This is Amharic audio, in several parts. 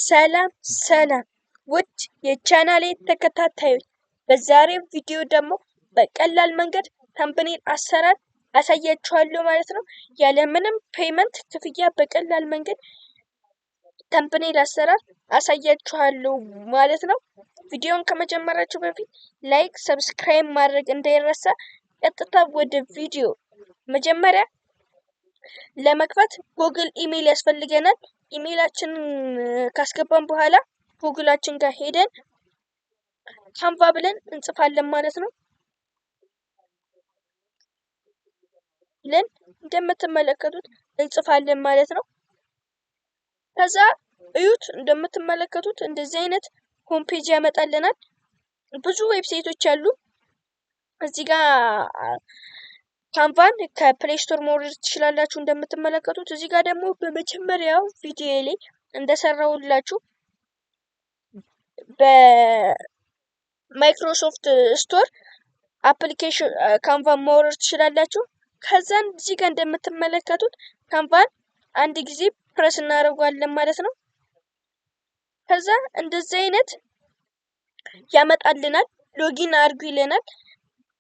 ሰላም ሰላም ውድ የቻናሌ ተከታታዮች፣ በዛሬው ቪዲዮ ደግሞ በቀላል መንገድ ተምብኔል አሰራር አሳያችኋለሁ ማለት ነው። ያለምንም ፔመንት ክፍያ በቀላል መንገድ ተምብኔል አሰራር አሳያችኋለሁ ማለት ነው። ቪዲዮን ከመጀመራችሁ በፊት ላይክ፣ ሰብስክራይብ ማድረግ እንዳይረሳ። ቀጥታ ወደ ቪዲዮ። መጀመሪያ ለመክፈት ጉግል ኢሜል ያስፈልገናል። ኢሜላችንን ካስገባን በኋላ ጉግላችን ጋር ሄደን ካንቫ ብለን እንጽፋለን ማለት ነው። ብለን እንደምትመለከቱት እንጽፋለን ማለት ነው። ከዛ እዩት፣ እንደምትመለከቱት እንደዚህ አይነት ሆም ፔጅ ያመጣልናል። ብዙ ዌብሳይቶች አሉ። እዚህ ጋር ካንቫን ከፕሌይ ስቶር መውረድ ትችላላችሁ። እንደምትመለከቱት እዚህ ጋር ደግሞ በመጀመሪያው ቪዲዮ ላይ እንደሰራውላችሁ በማይክሮሶፍት ስቶር አፕሊኬሽን ካንቫን ማውረድ ትችላላችሁ። ከዛን እዚህ ጋር እንደምትመለከቱት ካንቫን አንድ ጊዜ ፕረስ እናደርጋለን ማለት ነው። ከዛ እንደዚህ አይነት ያመጣልናል። ሎጊን አድርጉ ይለናል።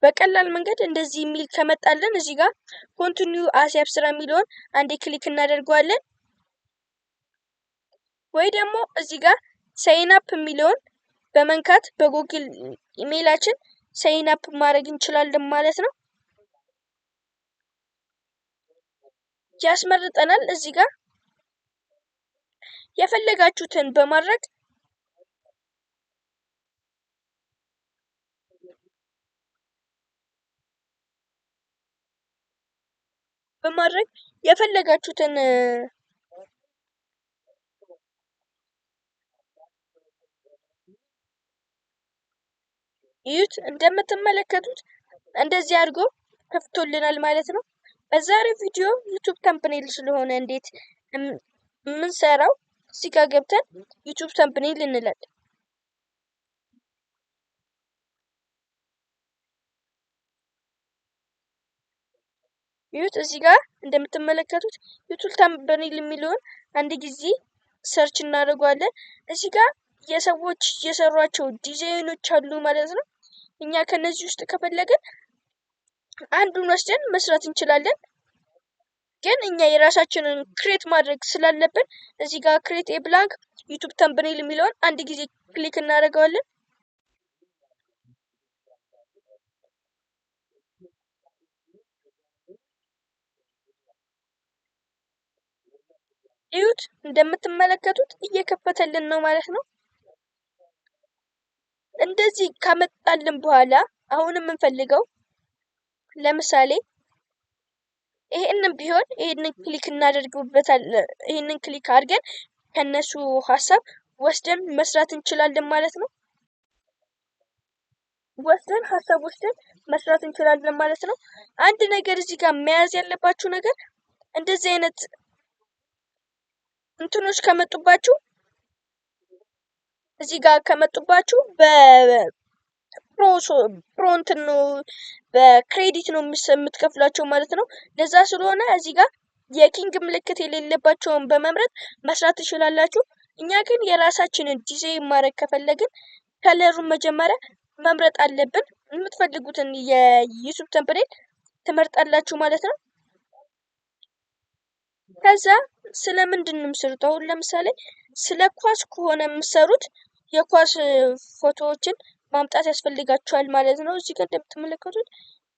በቀላል መንገድ እንደዚህ የሚል ከመጣልን እዚህ ጋር ኮንቲኒው አስ ያብስራ የሚለውን አንዴ ክሊክ እናደርገዋለን። ወይ ደግሞ እዚህ ጋር ሳይን አፕ የሚለውን በመንካት በጉግል ኢሜይላችን ሳይን አፕ ማድረግ እንችላለን ማለት ነው። ያስመርጠናል። እዚህ ጋር የፈለጋችሁትን በማድረግ የፈለጋችሁትን እዩት። እንደምትመለከቱት እንደዚህ አድርጎ ከፍቶልናል ማለት ነው። በዛሬው ቪዲዮ ዩቲዩብ ተምብኔል ስለሆነ እንዴት የምንሰራው እዚህ ጋር ገብተን ዩቲዩብ ተምብኔል እንላለን። እዩት፣ እዚህ ጋር እንደምትመለከቱት ዩቲዩብ ተምብኔል የሚለውን አንድ ጊዜ ሰርች እናደርገዋለን። እዚህ ጋር የሰዎች የሰሯቸው ዲዛይኖች አሉ ማለት ነው። እኛ ከነዚህ ውስጥ ከፈለግን አንዱን ወስደን መስራት እንችላለን። ግን እኛ የራሳችንን ክሬት ማድረግ ስላለብን እዚህ ጋር ክሬት ኤ ብላንክ ዩቲዩብ ተምብኔል የሚለውን አንድ ጊዜ ክሊክ እናደርገዋለን። እዩት፣ እንደምትመለከቱት እየከፈተልን ነው ማለት ነው። እንደዚህ ካመጣልን በኋላ አሁን የምንፈልገው ለምሳሌ ይሄንን ቢሆን ይሄንን ክሊክ እናደርግበታለን። ይሄንን ክሊክ አድርገን ከነሱ ሀሳብ ወስደን መስራት እንችላለን ማለት ነው። መስራት እንችላለን ማለት ነው። አንድ ነገር እዚህ ጋር መያዝ ያለባችሁ ነገር እንደዚህ አይነት እንትኖች ከመጡባችሁ እዚህ ጋር ከመጡባችሁ በፕሮንት ነው በክሬዲት ነው የምትከፍሏቸው ማለት ነው። ለዛ ስለሆነ እዚህ ጋር የኪንግ ምልክት የሌለባቸውን በመምረጥ መስራት ትችላላችሁ። እኛ ግን የራሳችንን ዲዛይን ማድረግ ከፈለግን ከለሩን መጀመሪያ መምረጥ አለብን። የምትፈልጉትን የዩቲዩብ ተምብኔል ትመርጣላችሁ ማለት ነው። ከዛ ስለምንድን ነው የምትሰሩት? አሁን ለምሳሌ ስለ ኳስ ከሆነ የምትሰሩት የኳስ ፎቶዎችን ማምጣት ያስፈልጋችኋል ማለት ነው። እዚህ ጋር እንደምትመለከቱት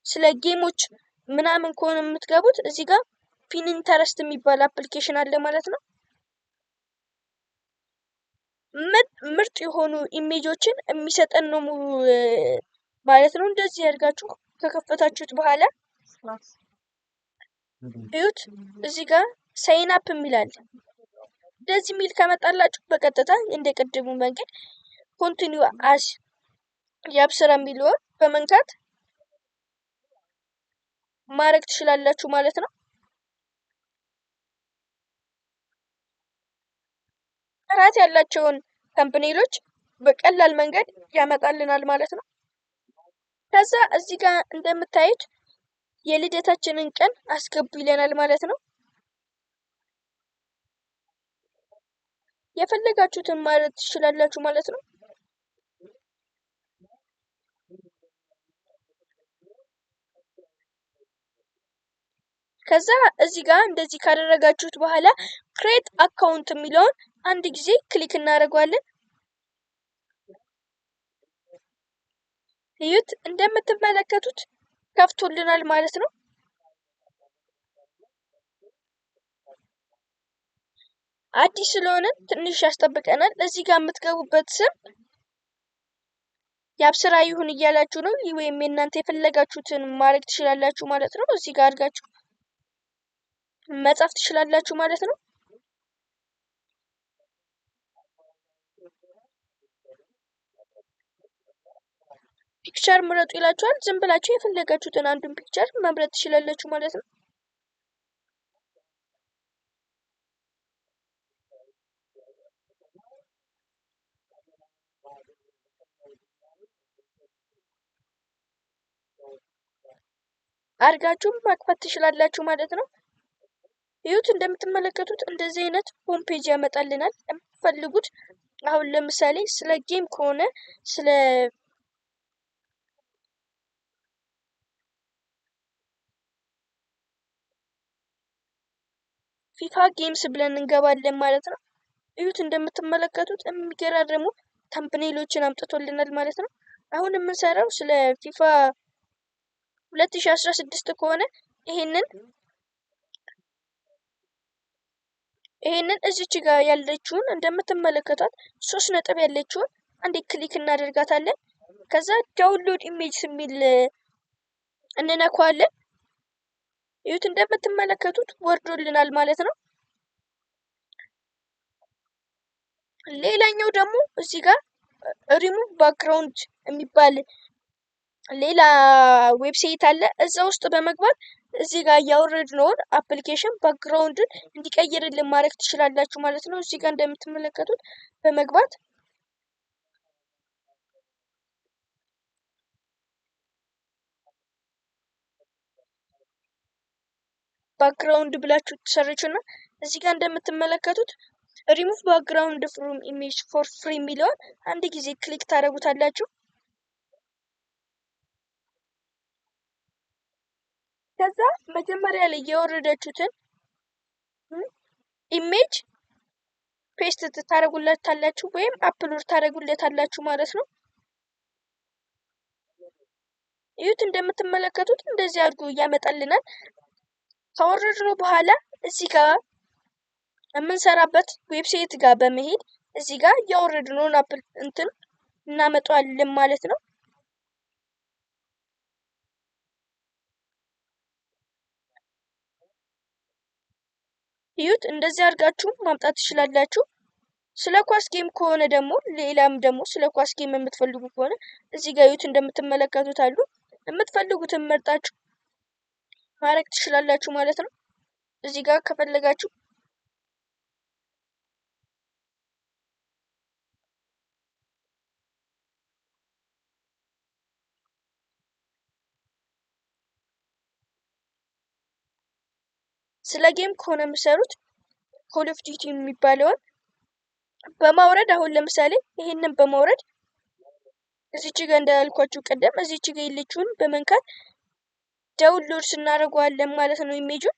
ስለ ጌሞች ምናምን ከሆነ የምትገቡት እዚህ ጋር ፒንተረስት የሚባል አፕሊኬሽን አለ ማለት ነው። ምርጥ የሆኑ ኢሜጆችን የሚሰጠን ነው ማለት ነው። እንደዚህ ያድርጋችሁ ከከፈታችሁት በኋላ እዩት፣ እዚህ ጋር ሳይን አፕ የሚላል እንደዚህ የሚል ከመጣላችሁ በቀጥታ እንደ ቅድሙ መንገድ ኮንቲኒው አስ ያብስራ የሚለውን በመንካት ማድረግ ትችላላችሁ ማለት ነው። ጥራት ያላቸውን ተምብኔሎች በቀላል መንገድ ያመጣልናል ማለት ነው። ከዛ እዚህ ጋር እንደምታዩት የልደታችንን ቀን አስገቡ ይለናል ማለት ነው። የፈለጋችሁትን ማለት ትችላላችሁ ማለት ነው። ከዛ እዚህ ጋር እንደዚህ ካደረጋችሁት በኋላ ክሬት አካውንት የሚለውን አንድ ጊዜ ክሊክ እናደርገዋለን። እዩት፣ እንደምትመለከቱት ከፍቶልናል ማለት ነው። አዲስ ስለሆነ ትንሽ ያስጠብቀናል። እዚህ ጋር የምትገቡበት ስም የአብስራ ይሁን እያላችሁ ነው፣ ወይም የእናንተ የፈለጋችሁትን ማድረግ ትችላላችሁ ማለት ነው። እዚህ ጋር አድርጋችሁ መጻፍ ትችላላችሁ ማለት ነው። ፒክቸር ምረጡ ይላችኋል። ዝም ብላችሁ የፈለጋችሁትን አንዱን ፒክቸር መምረጥ ትችላላችሁ ማለት ነው። አድርጋችሁ ማክፈት ትችላላችሁ ማለት ነው። ይሁት እንደምትመለከቱት እንደዚህ አይነት ሆም ፔጅ ያመጣልናል። የምትፈልጉት አሁን ለምሳሌ ስለ ጌም ከሆነ ስለ ፊፋ ጌምስ ብለን እንገባለን ማለት ነው። እዩት፣ እንደምትመለከቱት የሚገራርሙ ተምብኔሎችን አምጥቶልናል ማለት ነው። አሁን የምንሰራው ስለ ፊፋ 2016 ከሆነ ይሄንን እዚች ጋር ያለችውን እንደምትመለከቷት 3 ነጥብ ያለችውን አንዴ ክሊክ እናደርጋታለን። ከዛ ዳውንሎድ ኢሜጅ የሚል እንነካዋለን። እዩት፣ እንደምትመለከቱት ወርዶልናል ማለት ነው። ሌላኛው ደግሞ እዚህ ጋር ሪሙቭ ባክግራውንድ የሚባል ሌላ ዌብሳይት አለ። እዛ ውስጥ በመግባት እዚህ ጋር ያወረድነውን አፕሊኬሽን ባክግራውንድን እንዲቀይርልን ማድረግ ትችላላችሁ ማለት ነው። እዚህ ጋር እንደምትመለከቱት በመግባት ባክግራውንድ ብላችሁ ትሰርቹና እዚህ ጋር እንደምትመለከቱት ሪሙቭ ባክግራውንድ ፍሮም ኢሜጅ ፎር ፍሪ የሚለውን አንድ ጊዜ ክሊክ ታደርጉታላችሁ። ከዛ መጀመሪያ ላይ የወረዳችሁትን ኢሜጅ ፔስት ታደርጉለታላችሁ ወይም አፕሎድ ታደርጉለታላችሁ ማለት ነው። እዩት፣ እንደምትመለከቱት እንደዚህ አድርጎ ያመጣልናል። ካወረድነው በኋላ እዚህ ጋር የምንሰራበት ዌብሳይት ጋር በመሄድ እዚህ ጋር ያወረድነውን እንትን እናመጣዋለን ማለት ነው። እዩት፣ እንደዚህ አድርጋችሁ ማምጣት ትችላላችሁ። ስለ ኳስ ጌም ከሆነ ደግሞ ሌላም ደግሞ ስለ ኳስ ጌም የምትፈልጉ ከሆነ እዚህ ጋር እዩት፣ እንደምትመለከቱት አሉ። የምትፈልጉትን መርጣችሁ ማድረግ ትችላላችሁ ማለት ነው። እዚህ ጋር ከፈለጋችሁ ስለ ጌም ከሆነ የምሰሩት ኮል ኦፍ ዲዩቲ የሚባለውን በማውረድ አሁን ለምሳሌ ይሄንን በማውረድ እዚች ጋር እንዳልኳችሁ ቀደም እዚች ጋር የለችውን በመንካት ዳውንሎድ ስናደርገዋለን ማለት ነው። ኢሜጁን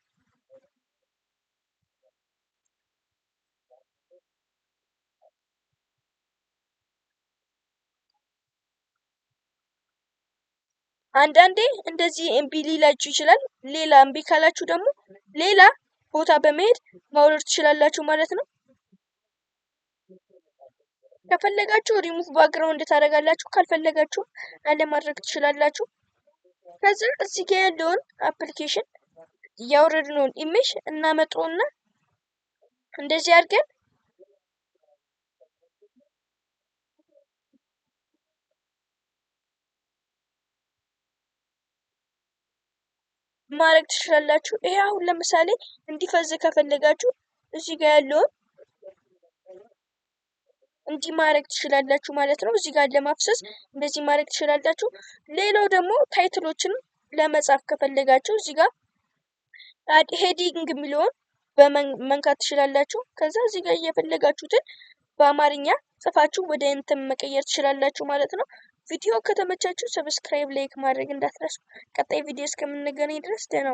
አንዳንዴ እንደዚህ እምቢ ሊላችሁ ይችላል። ሌላ እምቢ ካላችሁ ደግሞ ሌላ ቦታ በመሄድ ማውረድ ትችላላችሁ ማለት ነው። ከፈለጋችሁ ሪሙቭ ባክግራውንድ ታደርጋላችሁ፣ ካልፈለጋችሁ አለማድረግ ትችላላችሁ። ከዚህ እዚህ ጋር ያለውን አፕሊኬሽን ያወረድነውን ኢሜጅ እናመጣውና እንደዚህ አድርገን ማድረግ ትችላላችሁ። ይሄ አሁን ለምሳሌ እንዲፈዝ ከፈለጋችሁ እዚህ ጋር ያለውን እንዲህ ማድረግ ትችላላችሁ ማለት ነው። እዚህ ጋር ለማፍሰስ እንደዚህ ማድረግ ትችላላችሁ። ሌላው ደግሞ ታይትሎችን ለመጻፍ ከፈለጋችሁ እዚህ ጋር ሄዲንግ የሚለውን በመንካት ትችላላችሁ። ከዛ እዚህ ጋር እየፈለጋችሁትን በአማርኛ ጽፋችሁ ወደ እንትን መቀየር ትችላላችሁ ማለት ነው። ቪዲዮ ከተመቻችሁ ሰብስክራይብ፣ ላይክ ማድረግ እንዳትረሱ። ቀጣይ ቪዲዮ እስከምንገናኝ ድረስ ደህና